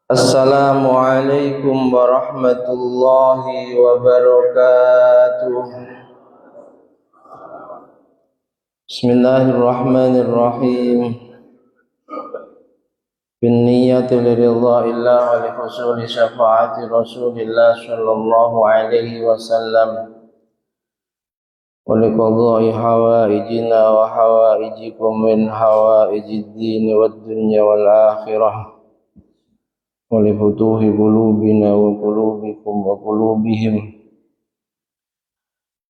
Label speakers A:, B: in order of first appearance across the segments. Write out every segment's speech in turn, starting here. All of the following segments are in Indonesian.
A: Assalamualaikum warahmatullahi wabarakatuh. Bismillahirrahmanirrahim. Binniyati liridha illah wa li husuli syafaati Rasulillah sallallahu alaihi wasallam wa li qadai hawaijina wa hawaijikum min hawaijid din wad dunya wal akhirah. ولفتوح قلوبنا وقلوبكم وقلوبهم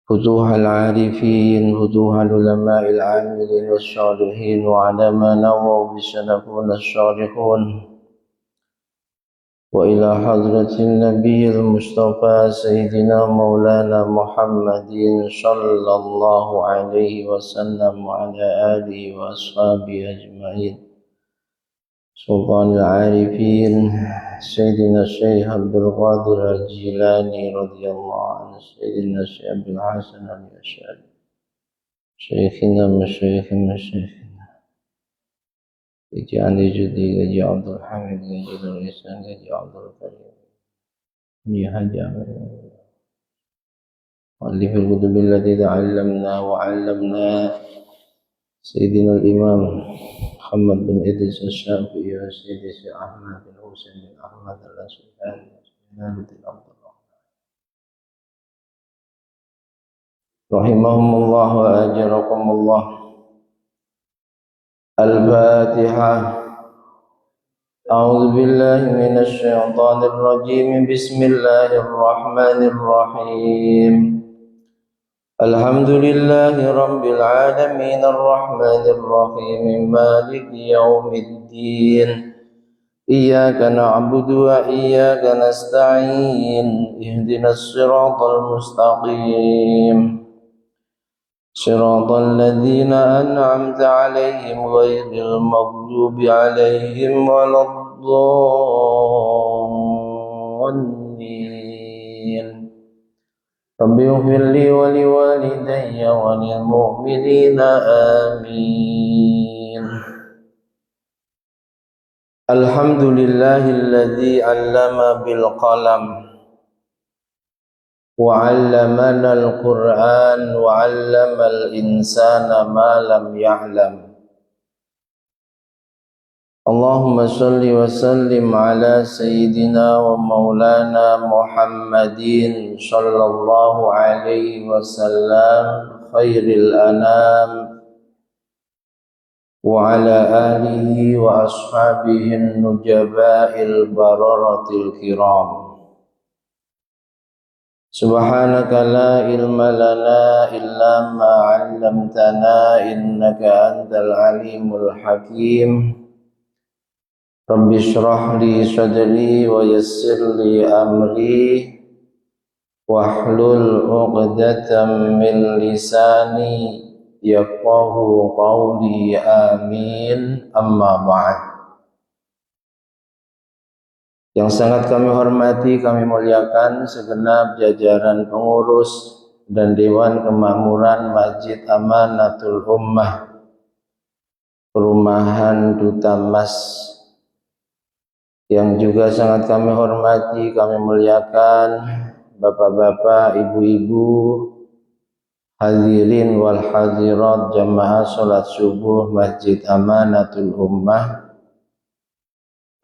A: فتوح العارفين فتوح العلماء العاملين والصالحين وعلى ما نووا بسنكون الصالحون وإلى حضرة النبي المصطفى سيدنا مولانا محمد صلى الله عليه وسلم وعلى آله وأصحابه أجمعين. سلطان العارفين سيدنا الشيخ عبد القادر الجيلاني رضي الله عنه، سيدنا الشيخ عبد الحسن الأشعري، شيخنا مشايخ مشايخنا اجعل جدي جدي عبد الحميد جدي الإحسان جدي عبد الكريم يا حجام وألف الكتب التي تعلمنا وعلمنا سيدنا الإمام محمد بن إدريس الشافعي وسيدي أحمد بن حسين بن أحمد الأشعري وسيدنا عبد الله رحمهم الله وأجركم الله. الفاتحة. أعوذ بالله من الشيطان الرجيم. بسم الله الرحمن الرحيم. الحمد لله رب العالمين الرحمن الرحيم مالك يوم الدين إياك نعبد وإياك نستعين اهدنا الصراط المستقيم صراط الذين أنعمت عليهم غير المغضوب عليهم ولا الضالين. رب اغفر لي ولوالدي وللمؤمنين آمين. الحمد لله الذي علم بالقلم وعلمنا القرآن وعلم الإنسان ما لم يعلم. اللهم صل وسلم على سيدنا ومولانا محمد صلى الله عليه وسلم خير الأنام وعلى آله وأصحابه النجباء البررة الكرام. سبحانك لا علم لنا إلا ما علمتنا إنك أنت العليم الحكيم. رب اشرح لي صدري ويسر لي أمري واحلل عقدة من لساني يفقه قولي آمين. أما بعد. Yang sangat kami hormati, kami muliakan segenap jajaran pengurus dan Dewan Kemakmuran Masjid Amanatul Ummah Perumahan Duta Mas. Yang juga sangat kami hormati, kami muliakan bapak-bapak, ibu-ibu, hadirin wal hadirat jamaah salat subuh Masjid Amanatul Ummah,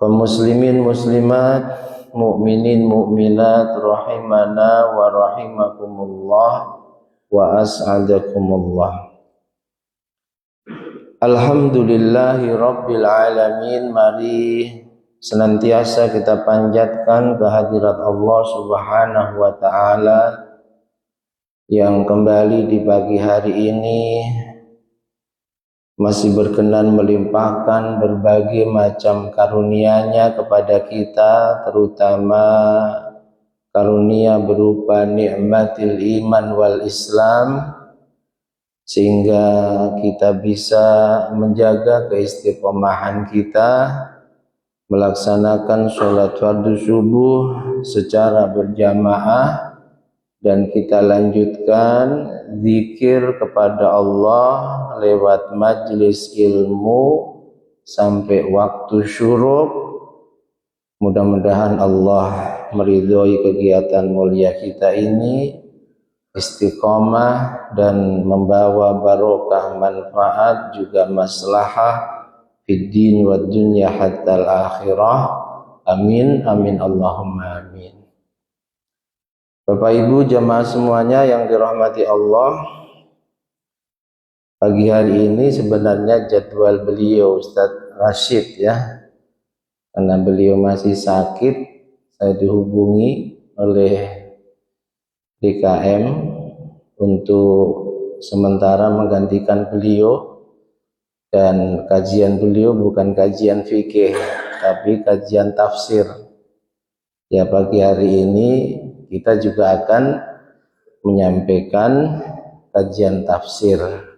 A: kaum muslimin muslimat, mukminin mukminat rahimana wa rahimakumullah wa as'adakumullah. Alhamdulillahi rabbil alamin. Mari senantiasa kita panjatkan kehadirat Allah Subhanahu wa ta'ala yang kembali di pagi hari ini masih berkenan melimpahkan berbagai macam karunia-Nya kepada kita, terutama karunia berupa nikmatil iman wal Islam, sehingga kita bisa menjaga keistiqomahan kita melaksanakan sholat fardu subuh secara berjamaah, dan kita lanjutkan zikir kepada Allah lewat majlis ilmu sampai waktu syuruk, Mudah-mudahan Allah meridhoi kegiatan mulia kita ini, istiqomah dan membawa barokah, manfaat juga maslahah fid din wad dunya hatta al-akhirah. Amin amin Allahumma amin. Bapak Ibu jamaah semuanya yang dirahmati Allah, pagi hari ini sebenarnya jadwal beliau Ustadz Rashid ya, karena beliau masih sakit, saya dihubungi oleh DKM untuk sementara menggantikan beliau, dan kajian beliau bukan kajian fikih tapi kajian tafsir. Ya, pagi hari ini kita juga akan menyampaikan kajian tafsir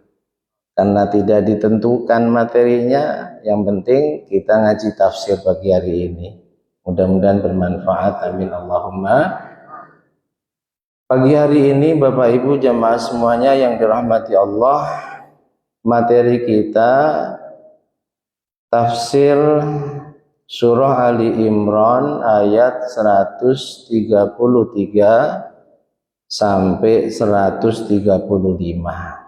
A: karena tidak ditentukan materinya, yang penting kita ngaji tafsir pagi hari ini. Mudah-mudahan bermanfaat, amin Allahumma. Pagi hari ini Bapak Ibu jamaah semuanya yang dirahmati Allah, materi kita tafsir surah Ali Imran ayat 133 sampai 135.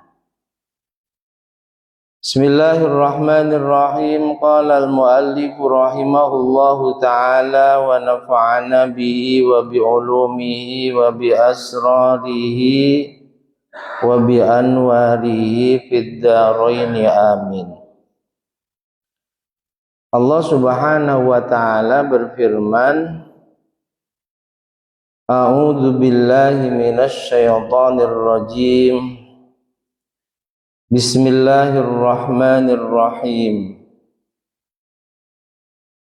A: Bismillahirrahmanirrahim. Qala al-muallif rahimahullahu ta'ala wa nafa'ana bihi wa bi'ulumihi wa bi asrarihi wa bi anwarihi fid dharaini amin. Allah Subhanahu wa ta'ala berfirman, A'udzu billahi minasy syaithanir rajim. Bismillahirrahmanirrahim.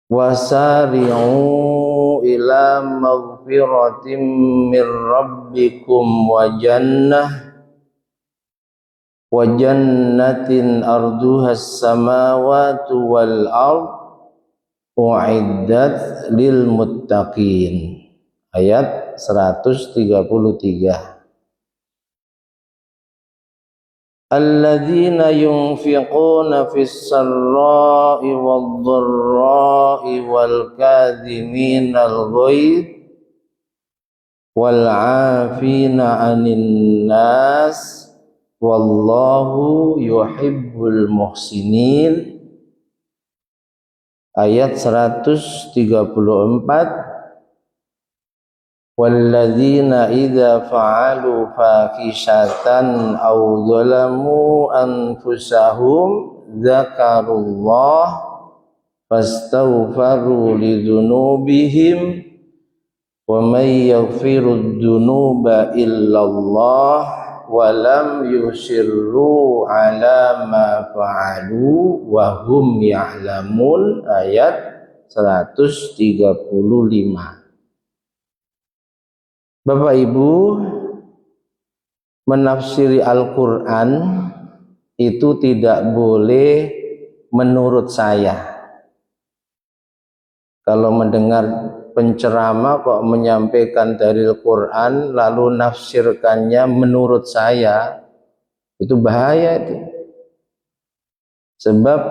A: Wasari'u ila maghfiratin min rabbikum wa jannatin arduhas samawati wal ard u'iddat lil muttaqin. Ayat 133. Alladzina yunfiquna fis sarra'i wad dharra'i wal kadhiminal ghaidh wal 'afina 'anil nas wallahu yuhibbul muhsinin. Ayat 134. Walladzina idza fa'alu fahishatan aw zalamu anfusahum dzakarullah fastaghfaru lidzunubihim wa may yaghfirud dzunuba illallah wa lam yusirru ala ma fa'alu wa hum ya'lamun. Ayat 135. Bapak Ibu, menafsiri Al-Quran itu tidak boleh menurut saya. Kalau mendengar penceramah kok menyampaikan dari Al-Quran lalu nafsirkannya menurut saya, itu bahaya itu. Sebab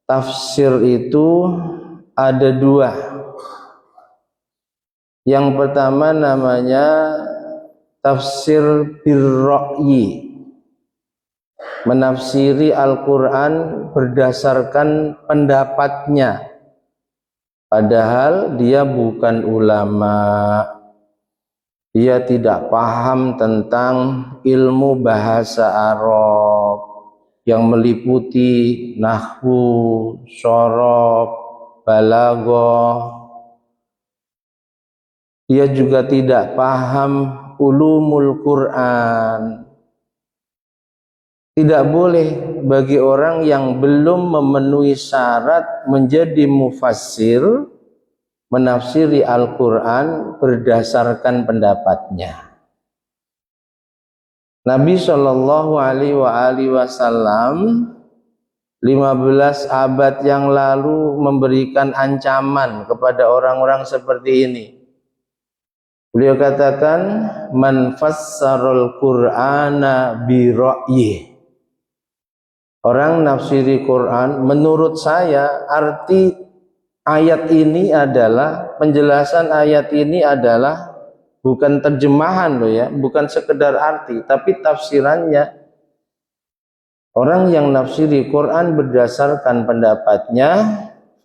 A: tafsir itu ada dua. Yang pertama namanya tafsir birra'yi, menafsiri Al-Quran berdasarkan pendapatnya, padahal dia bukan ulama, dia tidak paham tentang ilmu bahasa Arab yang meliputi nahwu, shorof, balaghah. Dia juga tidak paham ulumul Quran. Tidak boleh bagi orang yang belum memenuhi syarat menjadi mufassir menafsiri Al-Quran berdasarkan pendapatnya. Nabi Shallallahu Alaihi Wasallam 15 abad yang lalu memberikan ancaman kepada orang-orang seperti ini. Beliau katakan, man fassarul Qur'ana bi ra'yi. Orang nafsiri Quran menurut saya, arti ayat ini adalah, penjelasan ayat ini adalah bukan terjemahan loh ya, bukan sekedar arti, tapi tafsirannya. Orang yang nafsiri Quran berdasarkan pendapatnya,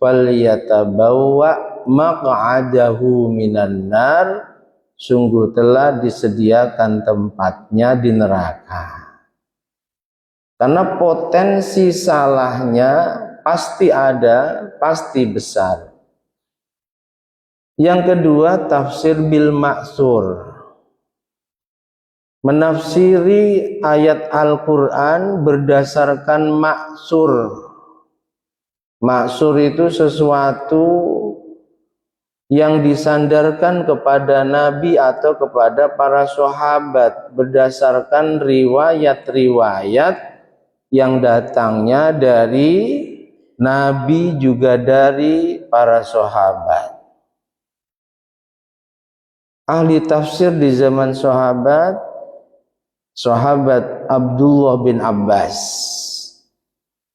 A: falyatabawwa maq'adahu minan nar, sungguh telah disediakan tempatnya di neraka. Karena potensi salahnya pasti ada, pasti besar. Yang kedua, tafsir bil maksur. Menafsiri ayat Al-Quran berdasarkan maksur. Maksur itu sesuatu yang disandarkan kepada Nabi atau kepada para sahabat berdasarkan riwayat-riwayat yang datangnya dari Nabi juga dari para sahabat. Ahli tafsir di zaman sahabat Abdullah bin Abbas.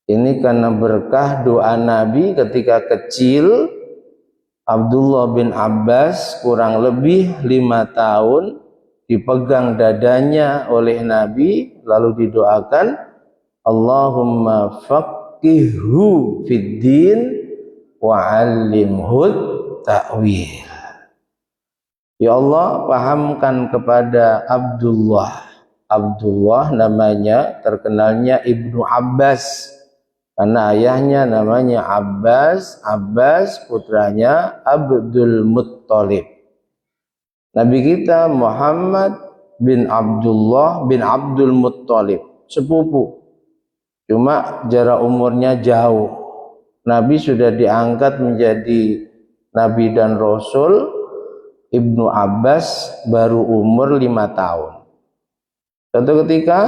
A: Ini karena berkah doa Nabi ketika kecil. Abdullah bin Abbas kurang lebih 5 tahun dipegang dadanya oleh Nabi, lalu didoakan, Allahumma faqihhu fid din wa 'allimhu ta'wil. Ya Allah, pahamkan kepada Abdullah namanya, terkenalnya Ibnu Abbas karena ayahnya namanya Abbas putranya Abdul Muttalib. Nabi kita Muhammad bin Abdullah bin Abdul Muttalib, sepupu, cuma jarak umurnya jauh. Nabi sudah diangkat menjadi Nabi dan Rasul, Ibnu Abbas baru umur 5 tahun. Suatu ketika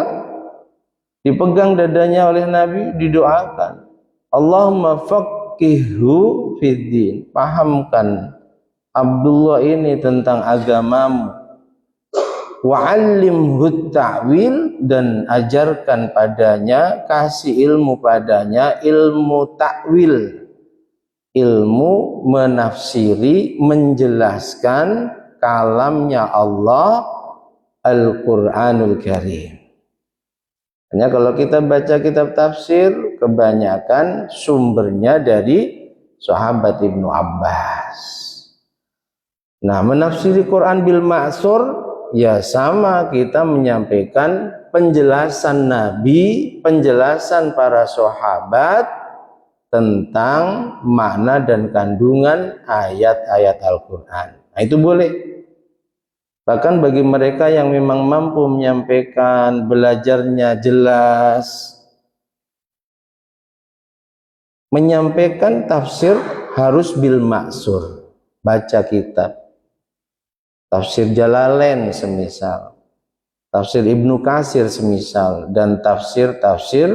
A: dipegang dadanya oleh Nabi, didoakan, Allahumma faqihhu fid din, pahamkan Abdullah ini tentang agamamu, wa 'allimhu ta'wil, dan ajarkan padanya, kasih ilmu padanya, ilmu ta'wil, ilmu menafsiri, menjelaskan kalamnya Allah, Al-Quranul Karim. Hanya kalau kita baca kitab tafsir, kebanyakan sumbernya dari sahabat Ibnu Abbas. Nah, menafsiri Quran bil ma'sur, ya sama kita menyampaikan penjelasan Nabi, penjelasan para sahabat tentang makna dan kandungan ayat-ayat Al-Quran. Nah, itu boleh. Bahkan bagi mereka yang memang mampu menyampaikan, belajarnya jelas, menyampaikan tafsir harus bil maksur. Baca kitab tafsir Jalalain semisal, tafsir Ibnu Katsir semisal, dan tafsir-tafsir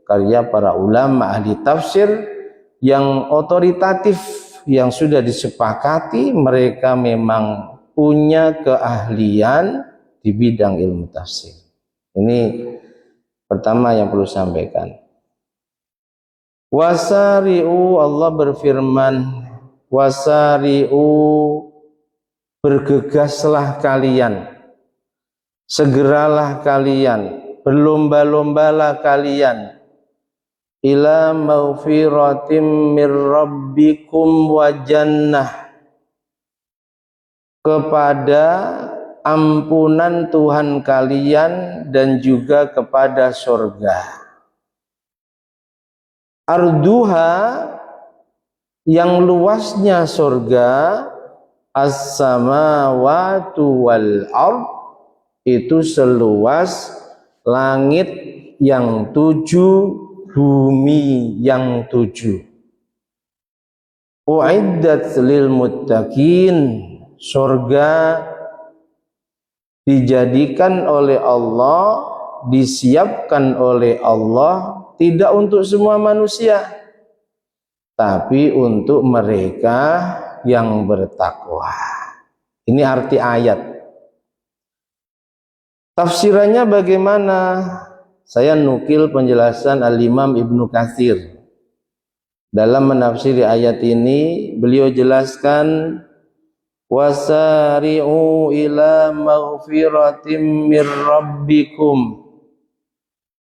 A: karya para ulama ahli tafsir yang otoritatif, yang sudah disepakati mereka memang punya keahlian di bidang ilmu tafsir. Ini pertama yang perlu sampaikan. Wasari'u, Allah berfirman, wasari'u, bergegaslah kalian, segeralah kalian, berlomba-lombalah kalian, ila maghfiratim mir rabbikum wa jannah, kepada ampunan Tuhan kalian dan juga kepada surga. Arduha, yang luasnya surga, as-samawatu wal ard, itu seluas langit yang 7, bumi yang 7. Uiddat lil muttaqin, surga dijadikan oleh Allah, disiapkan oleh Allah tidak untuk semua manusia, tapi untuk mereka yang bertakwa. Ini arti ayat. Tafsirannya bagaimana? Saya nukil penjelasan Al-Imam Ibnu Katsir. Dalam menafsiri ayat ini beliau jelaskan, wasari'u ila maghfiratim mir rabbikum,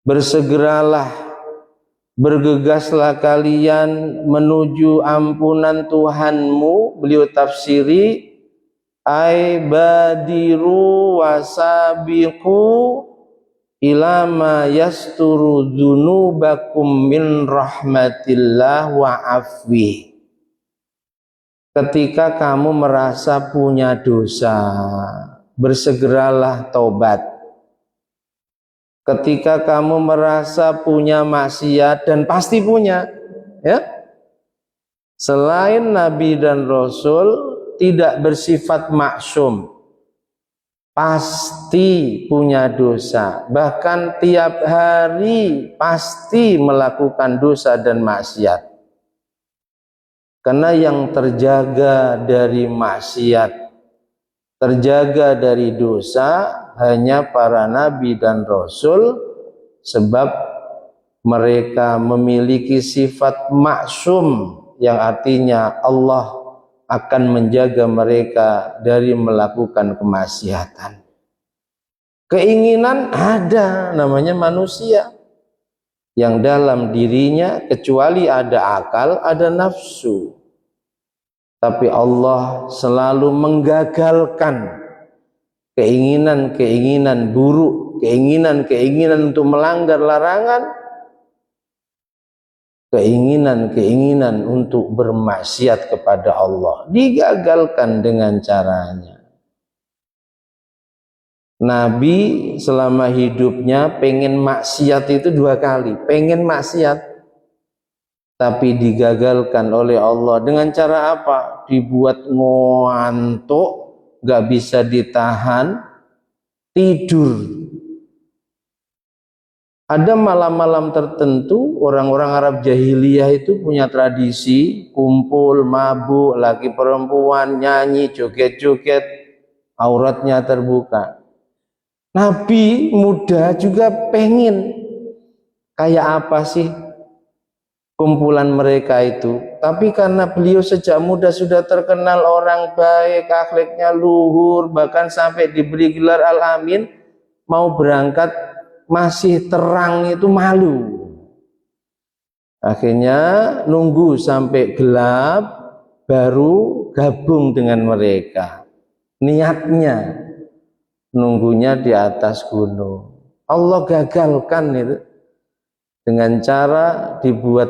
A: bersegeralah, bergegaslah kalian menuju ampunan Tuhanmu. Beliau tafsiri, ay badiru wasabiqu ila ma yasturu dzunubakum min rahmatillah wa afwi. Ketika kamu merasa punya dosa, bersegeralah taubat. Ketika kamu merasa punya maksiat, dan pasti punya, ya, selain Nabi dan Rasul tidak bersifat maksum, pasti punya dosa, bahkan tiap hari pasti melakukan dosa dan maksiat. Karena yang terjaga dari maksiat, terjaga dari dosa hanya para nabi dan rasul, sebab mereka memiliki sifat maksum, yang artinya Allah akan menjaga mereka dari melakukan kemaksiatan. Keinginan ada, namanya manusia, yang dalam dirinya kecuali ada akal, ada nafsu. Tapi Allah selalu menggagalkan keinginan-keinginan buruk, keinginan-keinginan untuk melanggar larangan, keinginan-keinginan untuk bermaksiat kepada Allah, digagalkan dengan caranya. Nabi selama hidupnya pengen maksiat itu 2 kali, pengen maksiat, tapi digagalkan oleh Allah. Dengan cara apa? Dibuat ngantuk, gak bisa ditahan, tidur. Ada malam-malam tertentu orang-orang Arab jahiliyah itu punya tradisi kumpul, mabuk, laki perempuan, nyanyi, joget-joget, auratnya terbuka. Nabi muda juga pengen kayak apa sih kumpulan mereka itu. Tapi karena beliau sejak muda sudah terkenal orang baik, akhlaknya luhur, bahkan sampai diberi gelar Al-Amin, mau berangkat masih terang itu malu. Akhirnya nunggu sampai gelap baru gabung dengan mereka. Niatnya nunggunya di atas gunung. Allah gagalkan itu dengan cara dibuat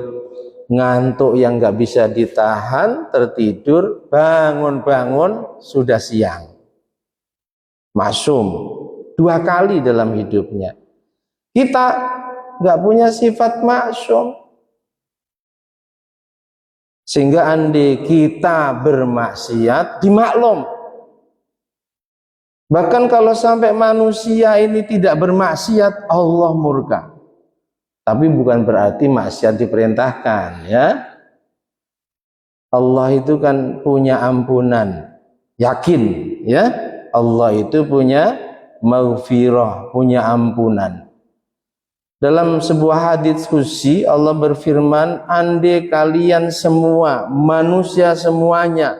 A: ngantuk yang nggak bisa ditahan, tertidur, bangun-bangun sudah siang. Maksum 2 kali dalam hidupnya. Kita nggak punya sifat maksum, sehingga andai kita bermaksiat dimaklum. Bahkan kalau sampai manusia ini tidak bermaksiat, Allah murka. Tapi bukan berarti maksiat diperintahkan, ya. Allah itu kan punya ampunan, yakin, ya. Allah itu punya maghfirah, punya ampunan. Dalam sebuah hadits qudsi Allah berfirman, andai kalian semua, manusia semuanya,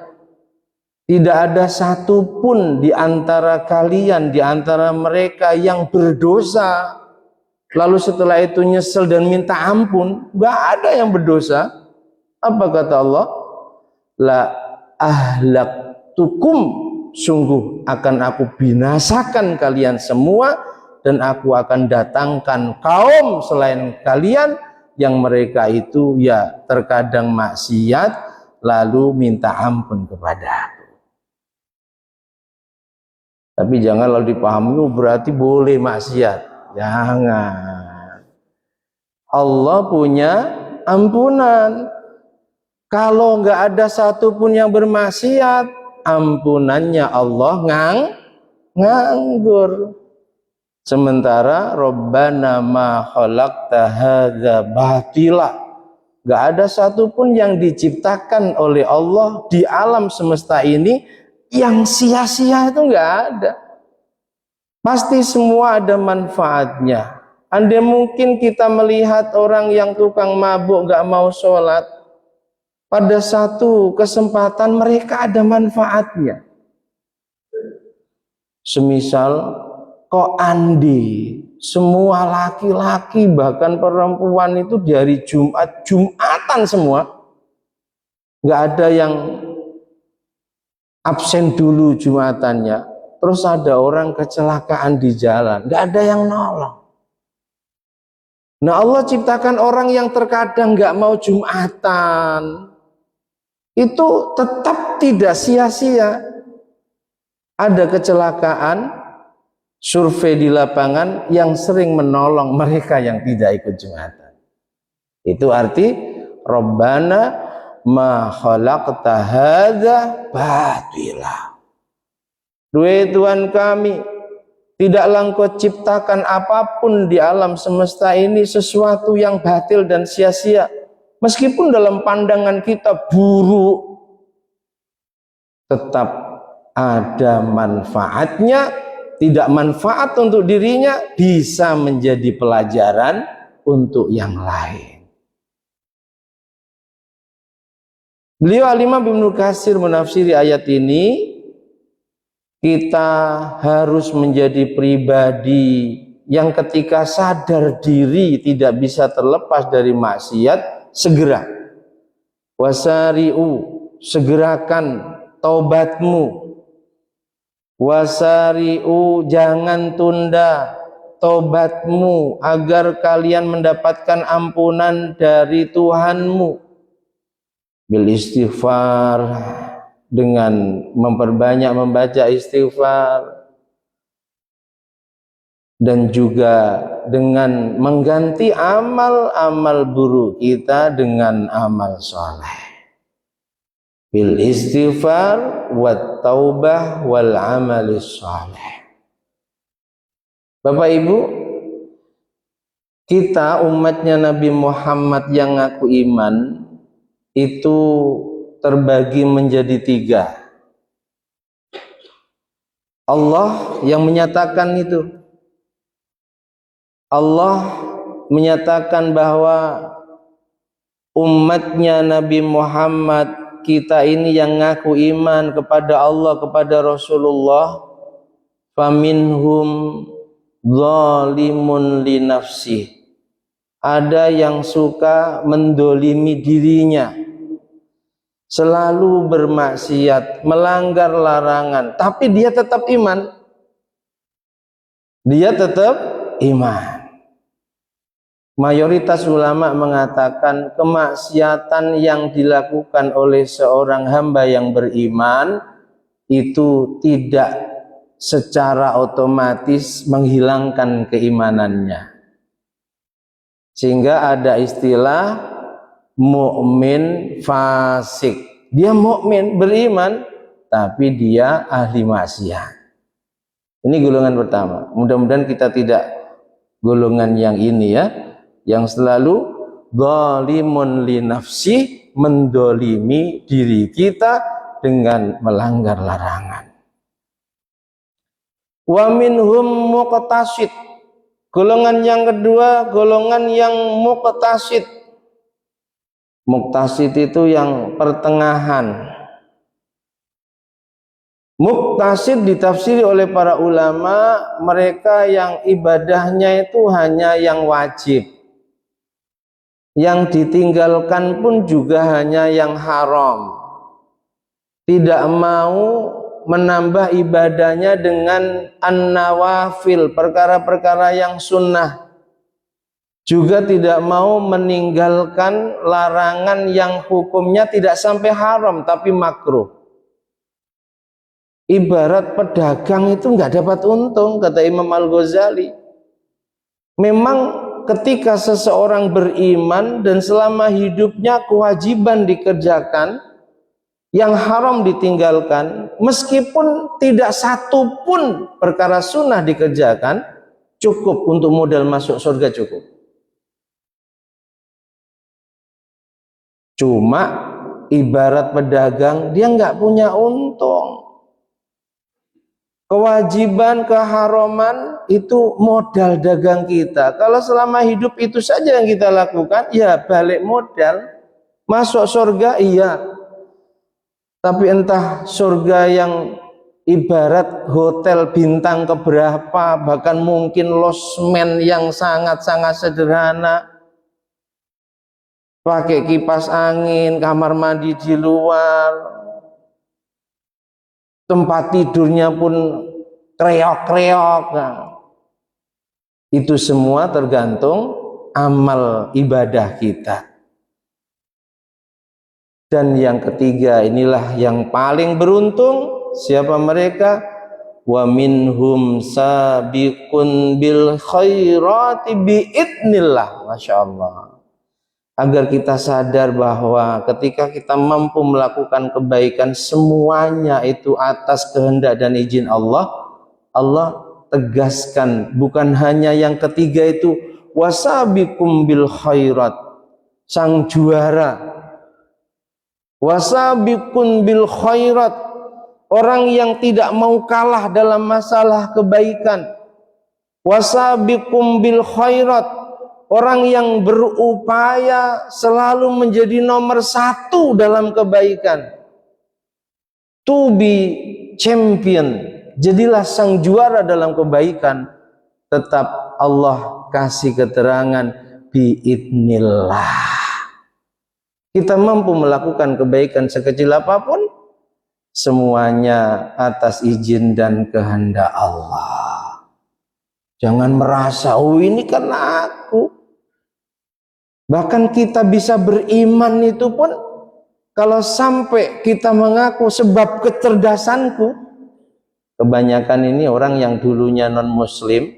A: tidak ada satupun di antara kalian, di antara mereka yang berdosa, lalu setelah itu nyesel dan minta ampun, gak ada yang berdosa. Apa kata Allah? La ahlaktukum, sungguh akan aku binasakan kalian semua, dan aku akan datangkan kaum selain kalian yang mereka itu ya terkadang maksiat lalu minta ampun kepada aku. Tapi jangan lalu dipahami berarti boleh maksiat. Jangan. Allah punya ampunan. Kalau nggak ada satupun yang bermaksiat, ampunannya Allah nganggur. Sementara Rabbana ma khalaqta hadza batila, nggak ada satupun yang diciptakan oleh Allah di alam semesta ini yang sia-sia, itu nggak ada. Pasti semua ada manfaatnya. Andai mungkin kita melihat orang yang tukang mabuk nggak mau sholat, pada satu kesempatan mereka ada manfaatnya. Semisal kok andi, semua laki-laki bahkan perempuan itu di hari Jumat, Jumatan semua. Nggak ada yang absen dulu Jumatannya. Terus ada orang kecelakaan di jalan, nggak ada yang nolong. Nah, Allah ciptakan orang yang terkadang nggak mau Jumatan, itu tetap tidak sia-sia. Ada kecelakaan, survei di lapangan yang sering menolong mereka yang tidak ikut Jumatan. Itu arti Rabbana ma khalaqta hadza batila. Duhai Tuhan kami, tidaklah Engkau ciptakan apapun di alam semesta ini sesuatu yang batil dan sia-sia. Meskipun dalam pandangan kita buruk, tetap ada manfaatnya. Tidak manfaat untuk dirinya, bisa menjadi pelajaran untuk yang lain. Beliau Al-Imam Ibnu Katsir menafsiri ayat ini, kita harus menjadi pribadi yang ketika sadar diri tidak bisa terlepas dari maksiat, segera wasari'u, segerakan taubatmu, wasari'u, jangan tunda taubatmu agar kalian mendapatkan ampunan dari Tuhanmu, bil istighfar, dengan memperbanyak membaca istighfar, dan juga dengan mengganti amal-amal buruk kita dengan amal soleh. Bil istighfar wat taubah wal amalis soleh. Bapak Ibu, kita umatnya Nabi Muhammad yang ngaku iman itu terbagi menjadi 3. Allah yang menyatakan itu. Allah menyatakan bahwa umatnya Nabi Muhammad, kita ini yang ngaku iman kepada Allah, kepada Rasulullah, faminhum zalimun li nafsih, ada yang suka mendolimi dirinya, selalu bermaksiat, melanggar larangan, tapi dia tetap iman. Dia tetap iman. Mayoritas ulama mengatakan kemaksiatan yang dilakukan oleh seorang hamba yang beriman itu tidak secara otomatis menghilangkan keimanannya. Sehingga ada istilah mukmin fasik. Dia mukmin beriman tapi dia ahli maksiat. Ini golongan pertama. Mudah-mudahan kita tidak golongan yang ini ya, yang selalu zalimun li nafsi, mendolimi diri kita dengan melanggar larangan. Wa minhum muqtasid. Golongan yang kedua, golongan yang muqtasid. Muqtasid itu yang pertengahan. Muqtasid ditafsiri oleh para ulama, mereka yang ibadahnya itu hanya yang wajib, yang ditinggalkan pun juga hanya yang haram, tidak mau menambah ibadahnya dengan an-nawafil, perkara-perkara yang sunnah, juga tidak mau meninggalkan larangan yang hukumnya tidak sampai haram tapi makruh. Ibarat pedagang itu nggak dapat untung, kata Imam Al-Ghazali. Memang ketika seseorang beriman dan selama hidupnya kewajiban dikerjakan, yang haram ditinggalkan, meskipun tidak satu pun perkara sunnah dikerjakan, cukup untuk modal masuk surga, cukup. Cuma ibarat pedagang, dia nggak punya untung. Kewajiban, keharaman itu modal dagang kita. Kalau selama hidup itu saja yang kita lakukan, ya balik modal. Masuk surga iya, tapi entah surga yang ibarat hotel bintang keberapa, bahkan mungkin losmen yang sangat-sangat sederhana, pakai kipas angin, kamar mandi di luar, tempat tidurnya pun kreok-kreok. Nah, itu semua tergantung amal ibadah kita. Dan yang ketiga, inilah yang paling beruntung. Siapa mereka? Wa minhum sabiqun bil khairati biidnillah. Masya Allah. Agar kita sadar bahwa ketika kita mampu melakukan kebaikan, semuanya itu atas kehendak dan izin Allah. Allah tegaskan, bukan hanya yang ketiga itu, wasabiqum bil khairat, sang juara, wasabiqun bil khairat, orang yang tidak mau kalah dalam masalah kebaikan, wasabiqum bil khairat, orang yang berupaya selalu menjadi nomor satu dalam kebaikan, to be champion, jadilah sang juara dalam kebaikan. Tetap Allah kasih keterangan biidnillah. Kita mampu melakukan kebaikan sekecil apapun, semuanya atas izin dan kehendak Allah. Jangan merasa, oh ini karena aku. Bahkan kita bisa beriman itu pun kalau sampai kita mengaku sebab kecerdasanku. Kebanyakan ini orang yang dulunya non muslim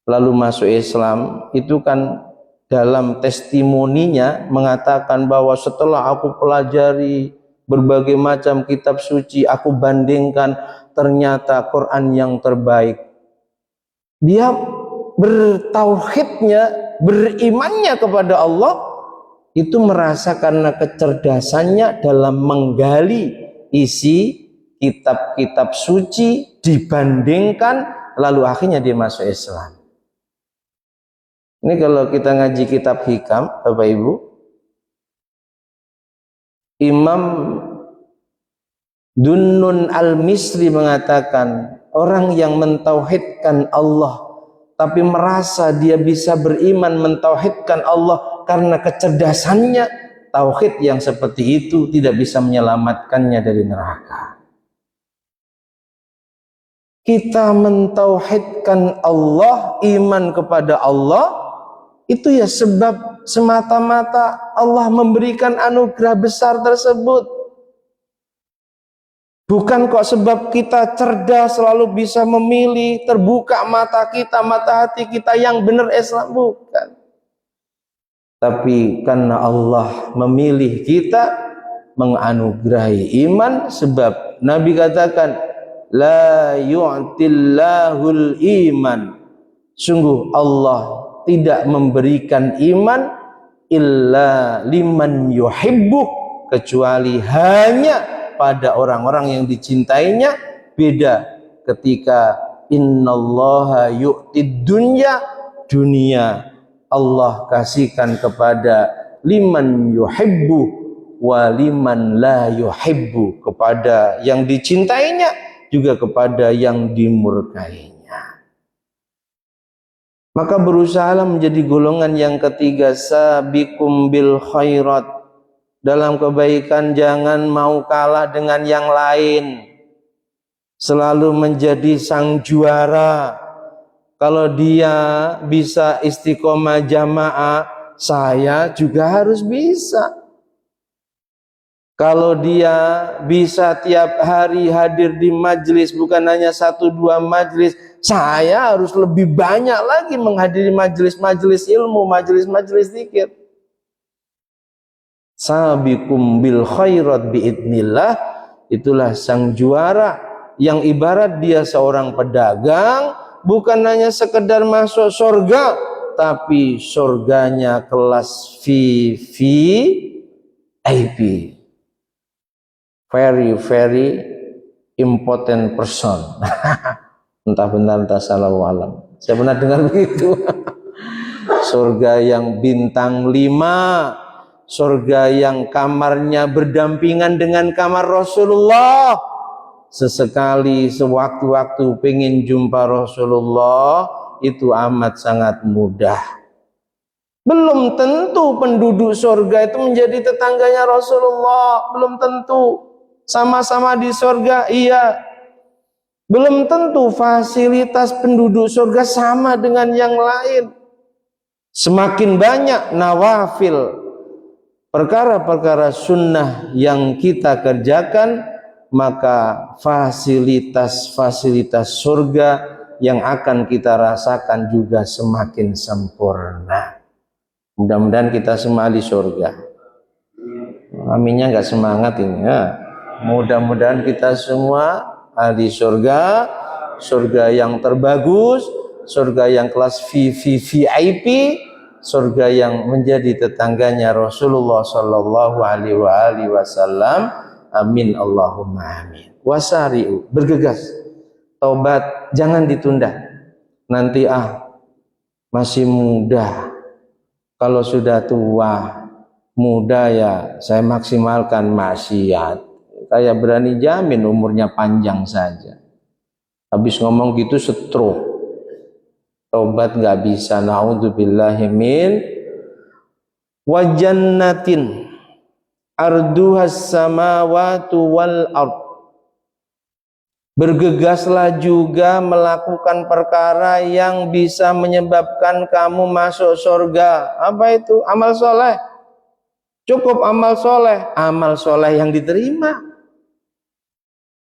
A: lalu masuk Islam, itu kan dalam testimoninya mengatakan bahwa setelah aku pelajari berbagai macam kitab suci, aku bandingkan, ternyata Quran yang terbaik. Dia bertauhidnya, berimannya kepada Allah, itu merasa karena kecerdasannya dalam menggali isi kitab-kitab suci, dibandingkan, lalu akhirnya dia masuk Islam. Ini kalau kita ngaji kitab hikam, Bapak Ibu, Imam Dunnun al-Misri mengatakan, orang yang mentauhidkan Allah tapi merasa dia bisa beriman mentauhidkan Allah karena kecerdasannya, tauhid yang seperti itu tidak bisa menyelamatkannya dari neraka. Kita mentauhidkan Allah, iman kepada Allah, itu ya sebab semata-mata Allah memberikan anugerah besar tersebut. Bukan kok sebab kita cerdas selalu bisa memilih, terbuka mata kita, mata hati kita yang benar Islam, bukan. Tapi karena Allah memilih kita, menganugerahi iman, sebab Nabi katakan, la yu'tillahul iman, sungguh Allah tidak memberikan iman illa liman yuhibbuh, kecuali hanya pada orang-orang yang dicintainya. Beda ketika innallaha yu'tid dunya, dunia Allah kasihkan kepada liman yuhibbu wa liman la yuhibbu, kepada yang dicintainya juga kepada yang dimurkainya. Maka berusahalah menjadi golongan yang ketiga, sabiqum bil khairat, dalam kebaikan jangan mau kalah dengan yang lain, selalu menjadi sang juara. Kalau dia bisa istiqomah jamaah, saya juga harus bisa. Kalau dia bisa tiap hari hadir di majelis, bukan hanya 1-2 majelis, saya harus lebih banyak lagi menghadiri majelis-majelis ilmu, majelis-majelis zikir. Sabiqum bil khairat biidnillah, itulah sang juara yang ibarat dia seorang pedagang, bukan hanya sekedar masuk surga, tapi surganya kelas VIP, very important person. Entah benar entah salah walam. Saya pernah dengar begitu. Surga yang bintang 5, surga yang kamarnya berdampingan dengan kamar Rasulullah. Sesekali sewaktu-waktu pengen jumpa Rasulullah itu amat sangat mudah. Belum tentu penduduk surga itu menjadi tetangganya Rasulullah, belum tentu. Sama-sama di surga, iya. Belum tentu fasilitas penduduk surga sama dengan yang lain. Semakin banyak nawafil, perkara-perkara sunnah yang kita kerjakan, maka fasilitas-fasilitas surga yang akan kita rasakan juga semakin sempurna. Mudah-mudahan kita semua di surga. Aminnya nggak semangat ini ya. Mudah-mudahan kita semua ahli surga, surga yang terbagus, surga yang kelas VIP, surga yang menjadi tetangganya Rasulullah Shallallahu Alaihi Wasallam. Amin Allahumma amin. Wasari'u, bergegas, taubat jangan ditunda. Nanti masih muda. Kalau sudah tua, muda ya saya maksimalkan maksiat. Saya berani jamin umurnya panjang saja. Habis ngomong gitu stroke. Taubat nggak bisa. Naudzubillahi min wa jannatin arduhas samawati wal ard. Bergegaslah juga melakukan perkara yang bisa menyebabkan kamu masuk surga. Apa itu? Amal soleh. Cukup amal soleh yang diterima.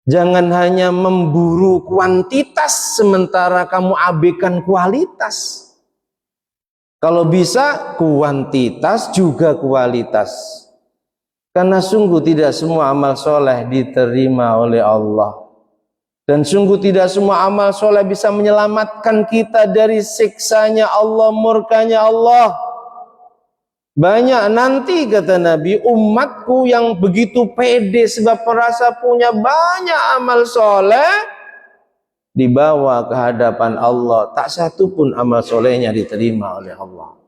A: Jangan hanya memburu kuantitas sementara kamu abaikan kualitas. Kalau bisa kuantitas juga kualitas. Karena sungguh tidak semua amal soleh diterima oleh Allah. Dan sungguh tidak semua amal soleh bisa menyelamatkan kita dari siksanya Allah, murkanya Allah. Banyak nanti kata Nabi, umatku yang begitu pede sebab merasa punya banyak amal soleh, dibawa ke hadapan Allah, tak satu pun amal solehnya diterima oleh Allah.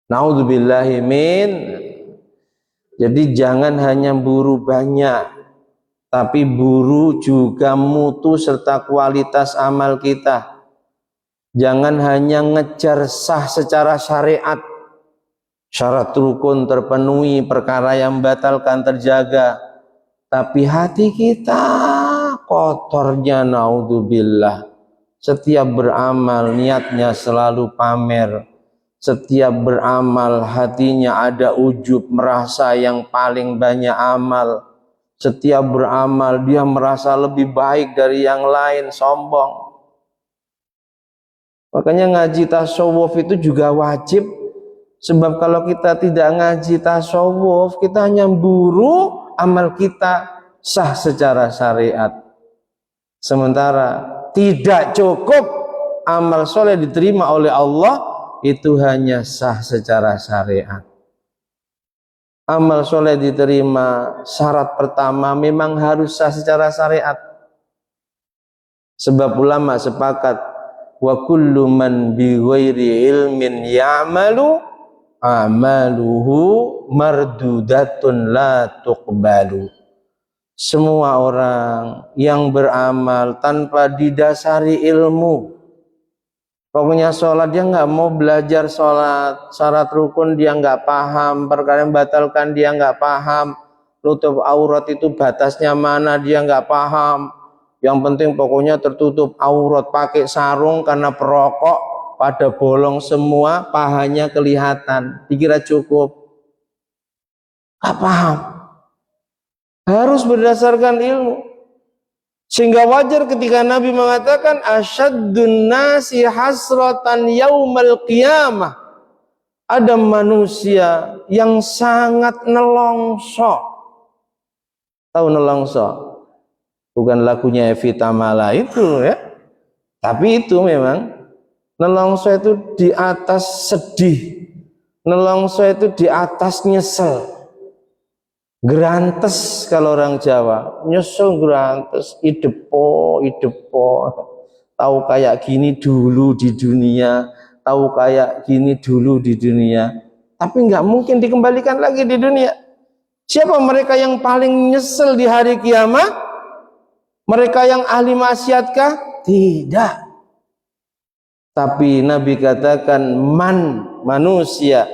A: Naudzubillahi min. Jadi jangan hanya buru banyak, tapi buru juga mutu serta kualitas amal kita. Jangan hanya ngejar sah secara syariat, syarat rukun terpenuhi, perkara yang batalkan terjaga, tapi hati kita kotornya, naudzubillah. Setiap beramal niatnya selalu pamer, setiap beramal hatinya ada ujub, merasa yang paling banyak amal. Setiap beramal dia merasa lebih baik dari yang lain, sombong. Makanya ngaji tasawuf itu juga wajib. Sebab kalau kita tidak ngaji tasawuf, kita hanya buru amal kita sah secara syariat. Sementara tidak cukup amal soleh diterima oleh Allah, itu hanya sah secara syariat. Amal soleh diterima, syarat pertama memang harus sah secara syariat. Sebab ulama sepakat, wa kullu man bi ghairi ilmin ya'malu amaluhu mardudatun la tuqbalu. Semua orang yang beramal tanpa didasari ilmu, pokoknya sholat dia nggak mau belajar sholat, syarat rukun dia nggak paham, perkara yang batalkan dia nggak paham, nutup aurat itu batasnya mana dia nggak paham. Yang penting pokoknya tertutup aurat, pakai sarung karena perokok, pada bolong semua, pahanya kelihatan, dikira cukup. Nggak paham. Harus berdasarkan ilmu. Sehingga wajar ketika Nabi mengatakan asyaddun nasi hasratan yaumal qiyamah. Ada manusia yang sangat nelongso. Tahu nelongso? Bukan lagunya Evita Mala itu ya. Tapi itu memang nelongso itu di atas sedih. Nelongso itu di atas nyesel. Grantes kalau orang Jawa, nyesel grantes, idepo. Tahu kayak gini dulu di dunia, tahu kayak gini dulu di dunia, tapi nggak mungkin dikembalikan lagi di dunia. Siapa mereka yang paling nyesel di hari kiamat? Mereka yang ahli maksiatkah? Tidak. Tapi Nabi katakan manusia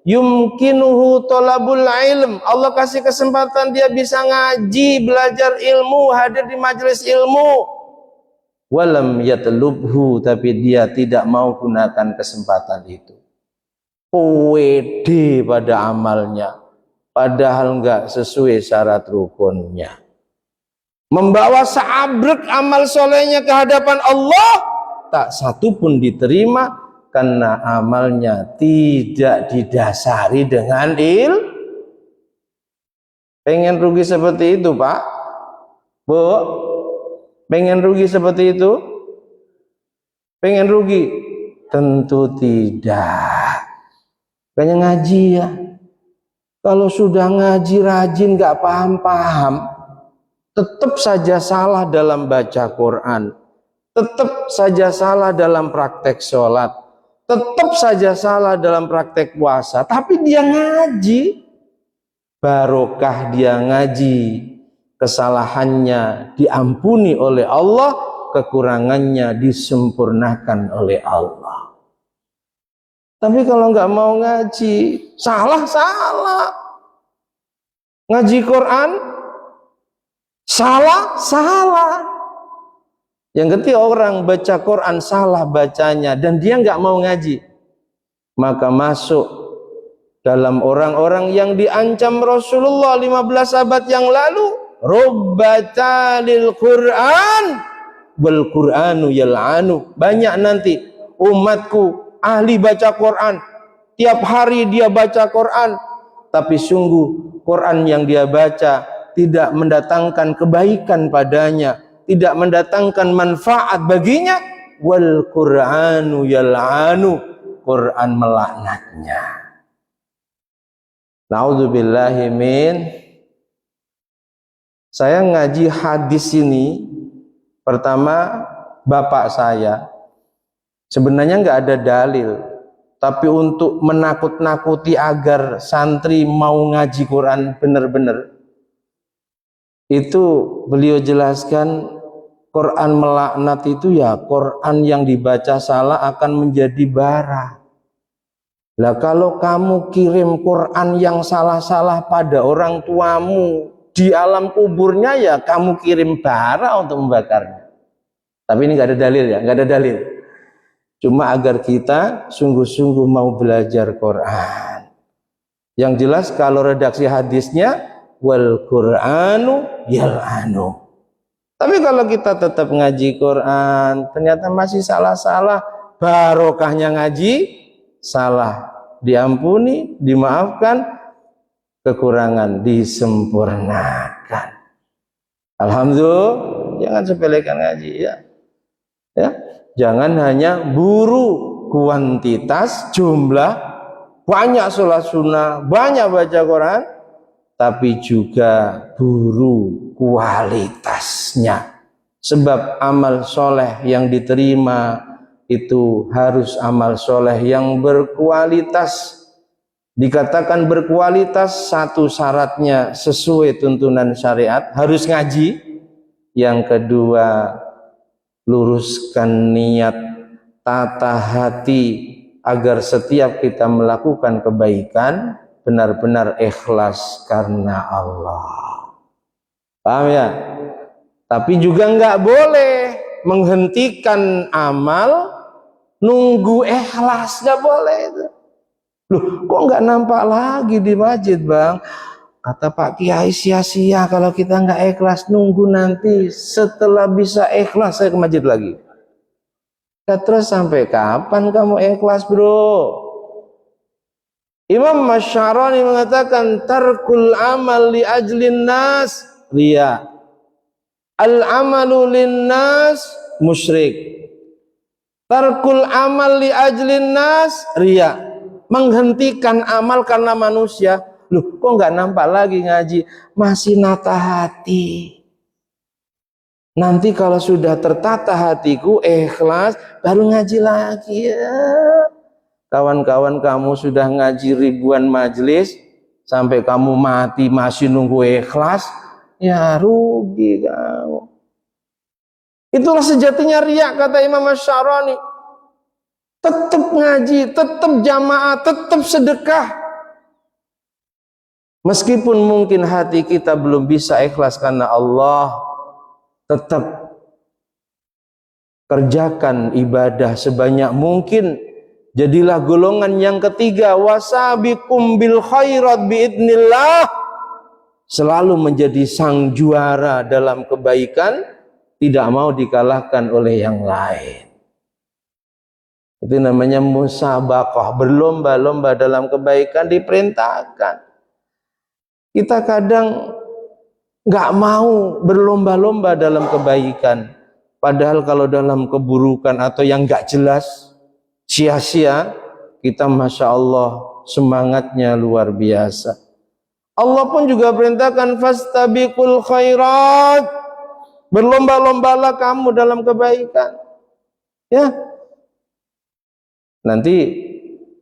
A: yumkinuhu tolabul ilm. Allah kasih kesempatan dia bisa ngaji, belajar ilmu, hadir di majelis ilmu. Walam yatlubhu, tapi dia tidak mau gunakan kesempatan itu. Pede pada amalnya, padahal enggak sesuai syarat rukunnya. Membawa seabrek amal solehnya ke hadapan Allah, tak satu pun diterima karena amalnya tidak didasari dengan Pengen rugi seperti itu, Pak? Bu? Pengen rugi seperti itu? Pengen rugi? Tentu tidak. Kayaknya ngaji ya. Kalau sudah ngaji rajin gak paham-paham, tetap saja salah dalam baca Quran, tetap saja salah dalam praktek sholat, tetap saja salah dalam praktek puasa. Tapi dia ngaji, barokah dia ngaji, kesalahannya diampuni oleh Allah, kekurangannya disempurnakan oleh Allah. Tapi kalau nggak mau ngaji, salah. Ngaji Quran, salah. Yang ketiga, orang baca Quran salah bacanya dan dia nggak mau ngaji, maka masuk dalam orang-orang yang diancam Rasulullah 15 abad yang lalu. Rubbatalil Quran wal Quranu yal'anu. Banyak nanti umatku ahli baca Quran, tiap hari dia baca Quran, tapi sungguh Quran yang dia baca tidak mendatangkan kebaikan padanya, tidak mendatangkan manfaat baginya. Wal Quranu yal'anu, Quran melaknatnya. Naudzubillahi min. Saya ngaji hadis ini pertama bapak saya. Sebenarnya nggak ada dalil, tapi untuk menakut-nakuti agar santri mau ngaji Quran benar-benar, itu beliau jelaskan Quran melaknat itu ya Quran yang dibaca salah akan menjadi bara. Lah kalau kamu kirim Quran yang salah-salah pada orang tuamu di alam kuburnya, ya kamu kirim bara untuk membakarnya. Tapi ini nggak ada dalil ya, nggak ada dalil. Cuma agar kita sungguh-sungguh mau belajar Quran. Yang jelas kalau redaksi hadisnya wal Quranu yal'anu. Tapi kalau kita tetap ngaji Quran, ternyata masih salah-salah, barokahnya ngaji salah diampuni, dimaafkan, kekurangan disempurnakan. Alhamdulillah, jangan sepelekan ngaji ya. Jangan hanya buru kuantitas, jumlah, banyak sholat sunnah, banyak baca Quran, tapi juga buru kualitasnya. Sebab amal soleh yang diterima itu harus amal soleh yang berkualitas. Dikatakan berkualitas, satu syaratnya sesuai tuntunan syariat, harus ngaji. Yang kedua, luruskan niat, tata hati, agar setiap kita melakukan kebaikan benar-benar ikhlas karena Allah. Paham ya? Tapi juga nggak boleh menghentikan amal nunggu ikhlas, nggak boleh itu. Loh, kok nggak nampak lagi di masjid, Bang? Kata Pak Kiai, sia-sia kalau kita nggak ikhlas, nunggu nanti setelah bisa ikhlas saya ke masjid lagi. Ya, terus sampai kapan kamu ikhlas, bro? Imam Masyarani mengatakan tarkul amal li ajlin nas riya, al amalu lin nas musyrik. Tarkul amal li ajlin nas riya, menghentikan amal karena manusia. Loh, kok nggak nampak lagi ngaji? Masih nata hati. Nanti kalau sudah tertata hatiku, ikhlas, baru ngaji lagi ya. Kawan-kawan kamu sudah ngaji ribuan majelis, sampai kamu mati masih nunggu ikhlas, ya rugi kamu. Itulah sejatinya riya, kata Imam Asy-Syarani. Tetap ngaji, tetap jamaah, tetap sedekah. Meskipun mungkin hati kita belum bisa ikhlas karena Allah, tetap kerjakan ibadah sebanyak mungkin. Jadilah golongan yang ketiga, wasabiqum bil khairat biidnillah. Selalu menjadi sang juara dalam kebaikan, tidak mau dikalahkan oleh yang lain. Itu namanya musabaqah, berlomba-lomba dalam kebaikan diperintahkan. Kita kadang nggak mau berlomba-lomba dalam kebaikan, padahal kalau dalam keburukan atau yang nggak jelas, sia-sia, kita Masya Allah semangatnya luar biasa. Allah pun juga perintahkan fastabiqul khairat, berlomba-lombalah kamu dalam kebaikan. Ya, nanti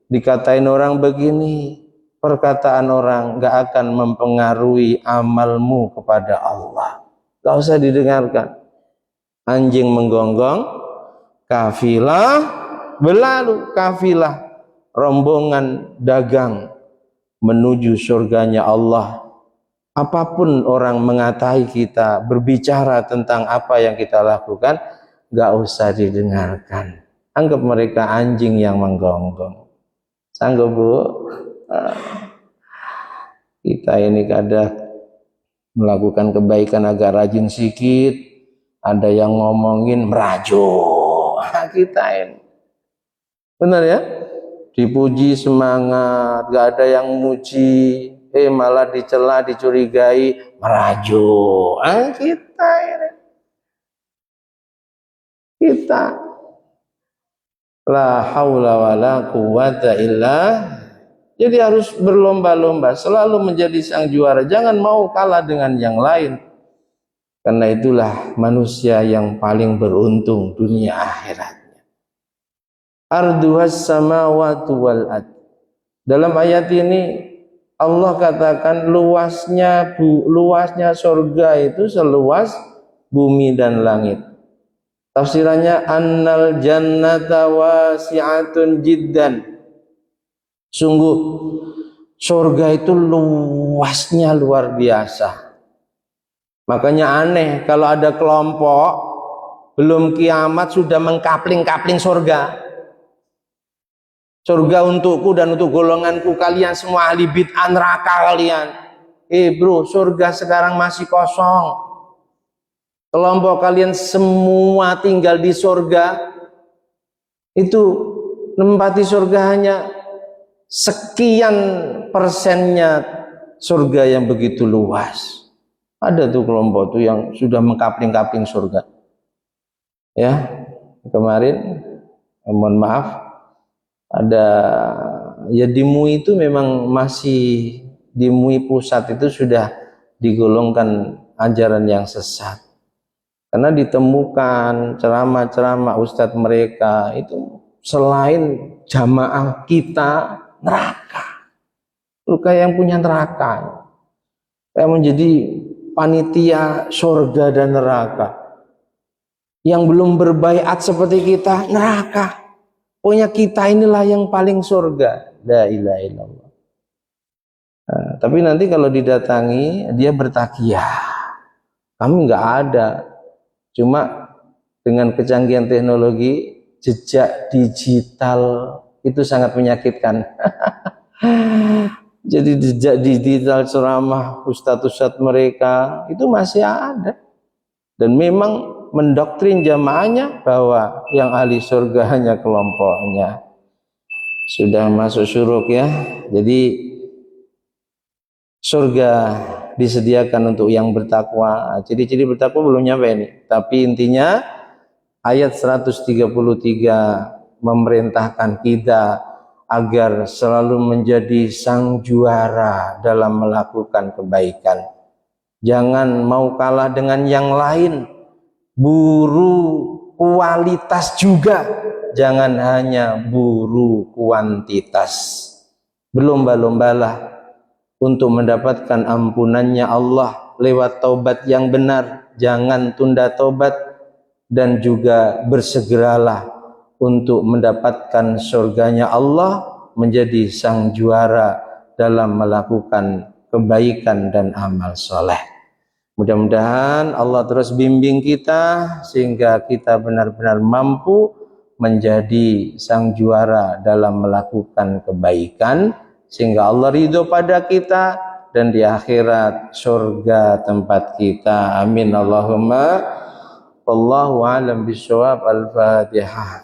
A: dikatain orang begini, perkataan orang gak akan mempengaruhi amalmu kepada Allah. Gak usah didengarkan. Anjing menggonggong, kafilah berlalu, kafilah rombongan dagang menuju surganya Allah. Apapun orang mengatai kita, berbicara tentang apa yang kita lakukan, gak usah didengarkan. Anggap mereka anjing yang menggonggong. Sanggup Bu? Kita ini kadang melakukan kebaikan agak rajin sedikit, ada yang ngomongin merajuk. Kita ini benar ya, dipuji semangat, gak ada yang muji, malah dicela, dicurigai, merajuk. Kita ini, kita la haula wala quwata illa. Jadi harus berlomba-lomba, selalu menjadi sang juara, jangan mau kalah dengan yang lain. Karena itulah manusia yang paling beruntung dunia akhirat. Arduhas samawati wal ard. Dalam ayat ini Allah katakan luasnya surga itu seluas bumi dan langit. Tafsirannya annal jannata wasi'atun jiddan. Sungguh surga itu luasnya luar biasa. Makanya aneh kalau ada kelompok belum kiamat sudah mengkapling-kapling surga. Surga untukku dan untuk golonganku, kalian semua ahli bid'ah, neraka kalian. Bro, surga sekarang masih kosong. Kelompok kalian semua tinggal di surga, itu menempati surga hanya sekian persennya surga yang begitu luas. Ada tuh kelompok tuh yang sudah mengkapling-kapling surga. Ya, kemarin mohon maaf, ada ya di MUI itu memang masih di MUI pusat itu sudah digolongkan ajaran yang sesat. Karena ditemukan ceramah-ceramah ustadz mereka itu selain jamaah kita neraka. Lu kayak yang punya neraka. Kayak menjadi panitia surga dan neraka. Yang belum berbaiat seperti kita neraka. Pokoknya kita inilah yang paling surga. La ilaha illallah. Nah, tapi nanti kalau didatangi dia bertakiyah. Kami nggak ada. Cuma dengan kecanggihan teknologi, jejak digital itu sangat menyakitkan. Jadi jejak digital ceramah ustadz-ustadz mereka itu masih ada. Dan memang mendoktrin jamaahnya bahwa yang ahli surga hanya kelompoknya. Sudah masuk syuruk ya. Jadi surga disediakan untuk yang bertakwa. Ciri-ciri bertakwa belum nyampe ini. Tapi intinya ayat 133 memerintahkan kita agar selalu menjadi sang juara dalam melakukan kebaikan. Jangan mau kalah dengan yang lain. Buru kualitas juga. jangan hanya buru kuantitas. Berlomba-lombalah untuk mendapatkan ampunannya Allah lewat taubat yang benar. Jangan tunda taubat, dan juga bersegeralah untuk mendapatkan surganya Allah, menjadi sang juara dalam melakukan kebaikan dan amal soleh. Mudah-mudahan Allah terus bimbing kita sehingga kita benar-benar mampu menjadi sang juara dalam melakukan kebaikan, sehingga Allah ridho pada kita dan di akhirat surga tempat kita. Amin Allahumma. Wallahu a'lam bishawab. Al-Fatihah.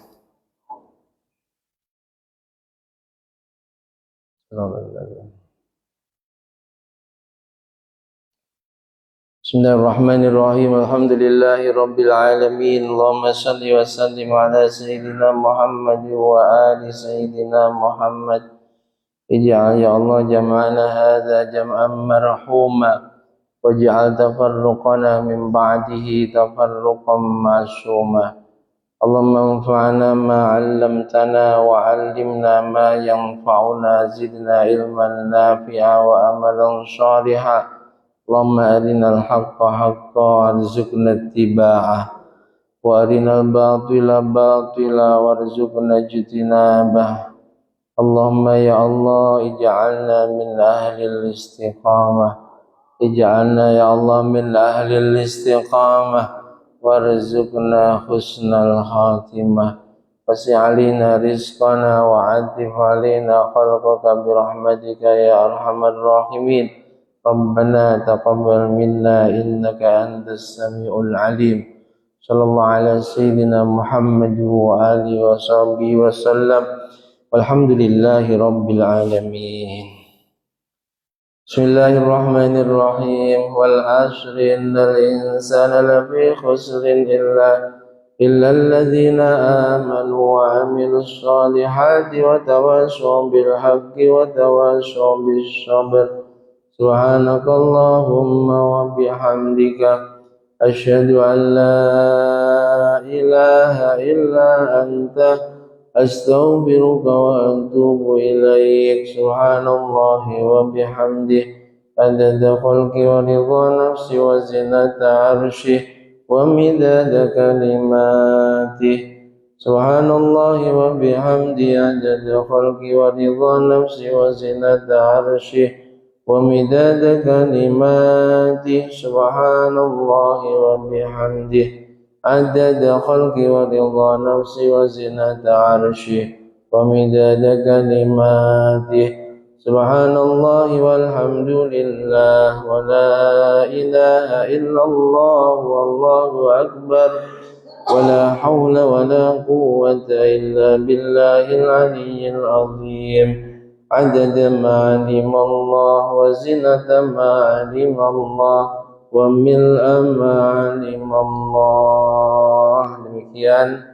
A: Bismillahirrahmanirrahim. Alhamdulillahi rabbil alamin. Allahumma salli wa sallim ala sayyidina Muhammad wa ali sayyidina Muhammad. Ij'al ya Allah jam'ana hadza jam'an marhuma waj'al tafarruqana min ba'dihi tafarruqan ma'suma. Allahumma anfa'na ma 'allamtana wa 'allimna ma yanfa'una zidna ilman nafi'a wa amalan shalihan. Allahumma arinal haqqa haqqan warzuqna ittiba'ah wa arinal batila batila warzuqna ijtinabah. Allahumma ya Allah ij'alna min ahlil istiqamah, ij'alna ya Allah min ahlil istiqamah warzuqna husnal khatimah. Wasi'alina rizqana wa'atif alina khalqaka birahmatika ya arhamar rahimin. Rabbana taqabbal minna innaka antas samiul alim. Sallallahu ala sayyidina Muhammad wa alihi wa sahbihi wa sallam. Walhamdulillahi rabbil alamin. Bismillahirrahmanirrahim. Wal asri innal insana lafi khusrin illa alladhina amanu wa amilus solihati wa tawassaw bil haqqi wa tawassaw bis sabr. Subhanakallahumma wa bihamdika asyhadu an la ilaha illa anta astaghfiruka wa atubu ilaik. Subhanallahi wa bihamdihi adada khalqi wa ridha nafsi wa zinata arshih wa midada kalimatih. Subhanallahi wa bihamdihi adada khalqi wa ridha nafsi wa zinata arshih wa midada kalimati. Subhanallahi wa bihamdihi adada khalqi wa ridha nafsi wa zinata arshih wa midada kalimati. Subhanallahi walhamdulillah wa la ilaha illallah wallahu akbar wa la hawla wa la quwwata illa billahil aliyyil azim. Adada ma 'alima Allah wa zinata ma 'alima Allah wa mil'a ma 'alima Allah. Demikian,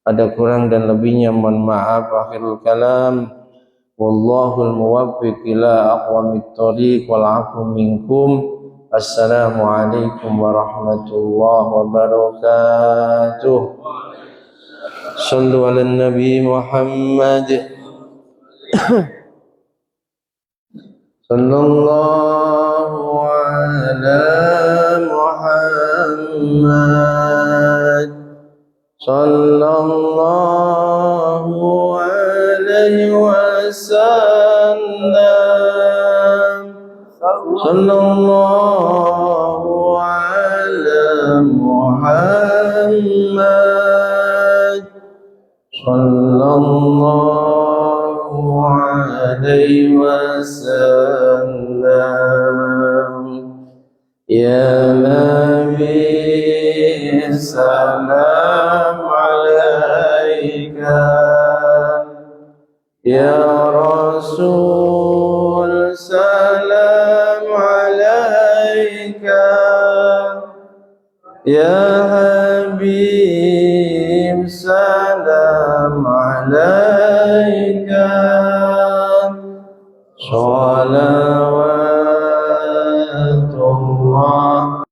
A: ada kurang dan lebihnya mohon maaf. Akhirul kalam, wallahul muwaffiq ila aqwamit thoriq wal 'afwu minkum. Assalamu alaikum warahmatullahi wabarakatuh. Sallu ala Nabi Muhammad sallallahu ala Muhammad sallallahu alaihi wasallam. Sallallahu ala Muhammad sallallahu alaihi wasallam. Ya Nabi salam alaika, ya Rasul salam alaika, ya Habib salam alaika. Salawatullah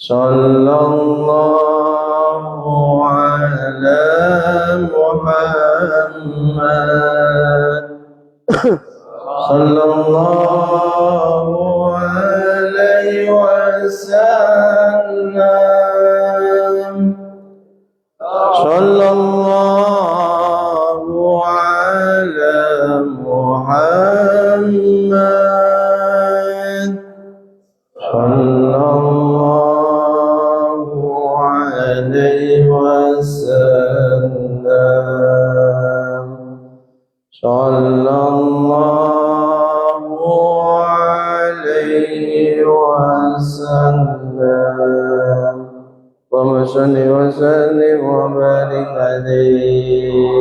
A: sallallahu ala Muhammad sallallahu alaihi wasallam sallallahu ala Muhammad sallallahu alaihi wasallam sallallahu alaihi wasallam Allahumma shalli wa sallim wa barik alaihi